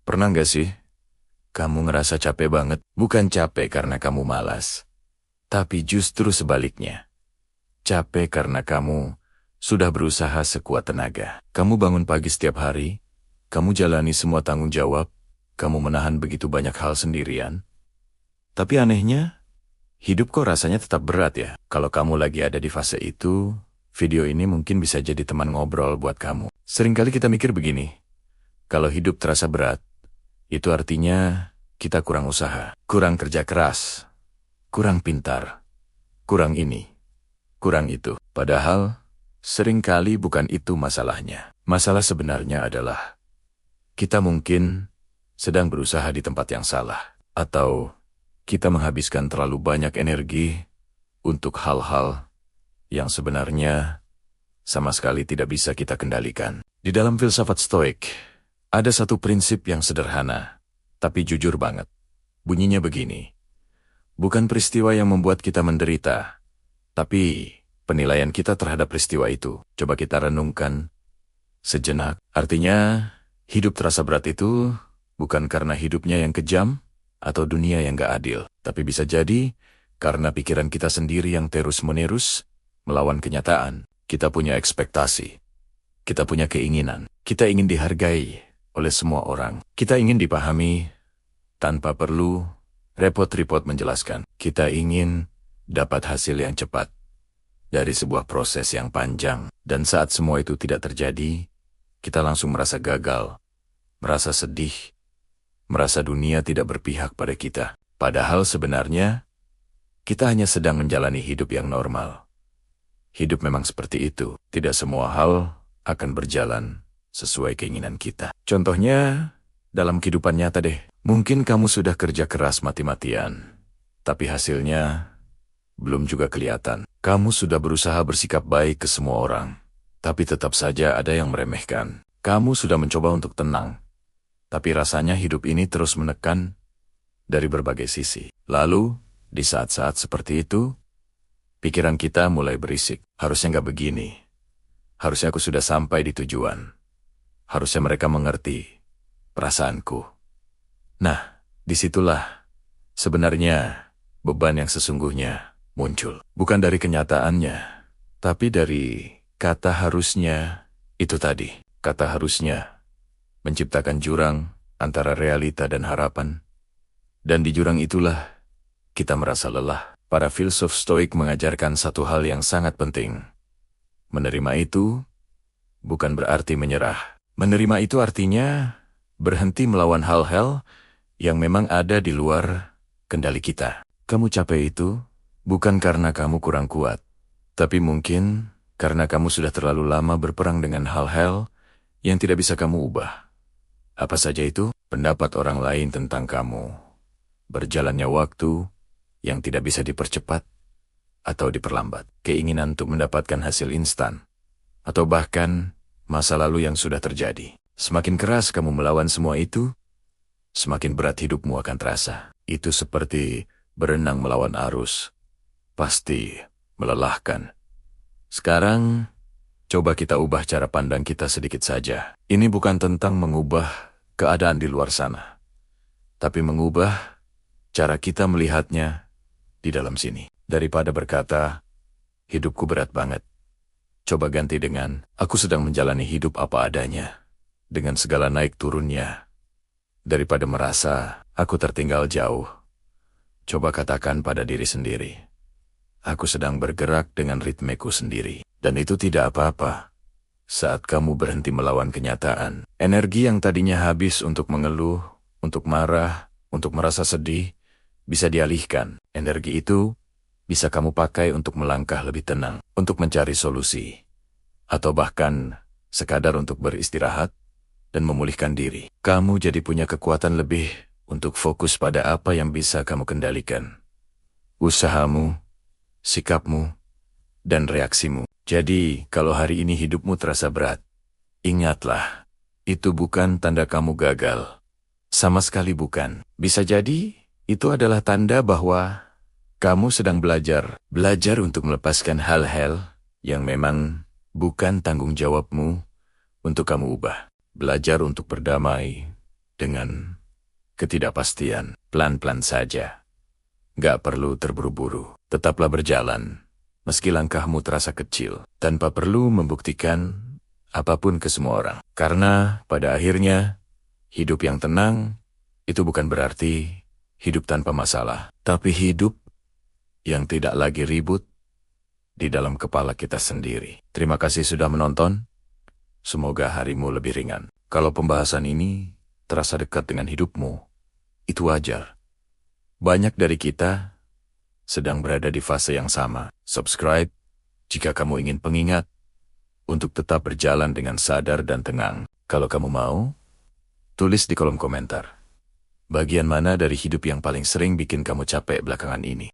Pernah nggak sih, kamu ngerasa capek banget? Bukan capek karena kamu malas, tapi justru sebaliknya. Capek karena kamu sudah berusaha sekuat tenaga. Kamu bangun pagi setiap hari, kamu jalani semua tanggung jawab, kamu menahan begitu banyak hal sendirian. Tapi anehnya, hidup kok rasanya tetap berat ya. Kalau kamu lagi ada di fase itu, video ini mungkin bisa jadi teman ngobrol buat kamu. Seringkali kita mikir begini, kalau hidup terasa berat, itu artinya kita kurang usaha, kurang kerja keras, kurang pintar, kurang ini, kurang itu. Padahal, seringkali bukan itu masalahnya. Masalah sebenarnya adalah kita mungkin sedang berusaha di tempat yang salah, atau kita menghabiskan terlalu banyak energi untuk hal-hal yang sebenarnya sama sekali tidak bisa kita kendalikan. Di dalam filsafat Stoik, ada satu prinsip yang sederhana, tapi jujur banget. Bunyinya begini, bukan peristiwa yang membuat kita menderita, tapi penilaian kita terhadap peristiwa itu. Coba kita renungkan sejenak. Artinya, hidup terasa berat itu bukan karena hidupnya yang kejam atau dunia yang gak adil, tapi bisa jadi karena pikiran kita sendiri yang terus-menerus melawan kenyataan. Kita punya ekspektasi, kita punya keinginan, kita ingin dihargai oleh semua orang. Kita ingin dipahami tanpa perlu repot-repot menjelaskan. Kita ingin dapat hasil yang cepat dari sebuah proses yang panjang. Dan saat semua itu tidak terjadi, kita langsung merasa gagal, merasa sedih, merasa dunia tidak berpihak pada kita. Padahal sebenarnya, kita hanya sedang menjalani hidup yang normal. Hidup memang seperti itu. Tidak semua hal akan berjalan sesuai keinginan kita. Contohnya, dalam kehidupan nyata deh. Mungkin kamu sudah kerja keras mati-matian, tapi hasilnya belum juga kelihatan. Kamu sudah berusaha bersikap baik ke semua orang, tapi tetap saja ada yang meremehkan. Kamu sudah mencoba untuk tenang, tapi rasanya hidup ini terus menekan dari berbagai sisi. Lalu, di saat-saat seperti itu, pikiran kita mulai berisik. Harusnya nggak begini. Harusnya aku sudah sampai di tujuan. Harusnya mereka mengerti perasaanku. Nah, disitulah sebenarnya beban yang sesungguhnya muncul. Bukan dari kenyataannya, tapi dari kata harusnya itu tadi. Kata harusnya menciptakan jurang antara realita dan harapan. Dan di jurang itulah kita merasa lelah. Para filsuf Stoik mengajarkan satu hal yang sangat penting. Menerima itu bukan berarti menyerah. Menerima itu artinya berhenti melawan hal-hal yang memang ada di luar kendali kita. Kamu capek itu bukan karena kamu kurang kuat, tapi mungkin karena kamu sudah terlalu lama berperang dengan hal-hal yang tidak bisa kamu ubah. Apa saja itu? Pendapat orang lain tentang kamu, berjalannya waktu yang tidak bisa dipercepat atau diperlambat, keinginan untuk mendapatkan hasil instan, atau bahkan masa lalu yang sudah terjadi. Semakin keras kamu melawan semua itu, semakin berat hidupmu akan terasa. Itu seperti berenang melawan arus. Pasti melelahkan. Sekarang, coba kita ubah cara pandang kita sedikit saja. Ini bukan tentang mengubah keadaan di luar sana, tapi mengubah cara kita melihatnya di dalam sini. Daripada berkata, hidupku berat banget, coba ganti dengan, aku sedang menjalani hidup apa adanya, dengan segala naik turunnya. Daripada merasa, aku tertinggal jauh, coba katakan pada diri sendiri, aku sedang bergerak dengan ritmeku sendiri. Dan itu tidak apa-apa. Saat kamu berhenti melawan kenyataan, energi yang tadinya habis untuk mengeluh, untuk marah, untuk merasa sedih, bisa dialihkan. Energi itu bisa kamu pakai untuk melangkah lebih tenang, untuk mencari solusi, atau bahkan sekadar untuk beristirahat dan memulihkan diri. Kamu jadi punya kekuatan lebih untuk fokus pada apa yang bisa kamu kendalikan. Usahamu, sikapmu, dan reaksimu. Jadi, kalau hari ini hidupmu terasa berat, ingatlah, itu bukan tanda kamu gagal. Sama sekali bukan. Bisa jadi, itu adalah tanda bahwa kamu sedang belajar untuk melepaskan hal-hal yang memang bukan tanggung jawabmu untuk kamu ubah. Belajar untuk berdamai dengan ketidakpastian. Pelan-pelan saja. Gak perlu terburu-buru. Tetaplah berjalan, meski langkahmu terasa kecil, tanpa perlu membuktikan apapun ke semua orang. Karena pada akhirnya, hidup yang tenang itu bukan berarti hidup tanpa masalah, tapi hidup yang tidak lagi ribut di dalam kepala kita sendiri. Terima kasih sudah menonton. Semoga harimu lebih ringan. Kalau pembahasan ini terasa dekat dengan hidupmu, itu wajar. Banyak dari kita sedang berada di fase yang sama. Subscribe jika kamu ingin pengingat untuk tetap berjalan dengan sadar dan tenang. Kalau kamu mau, tulis di kolom komentar. Bagian mana dari hidup yang paling sering bikin kamu capek belakangan ini?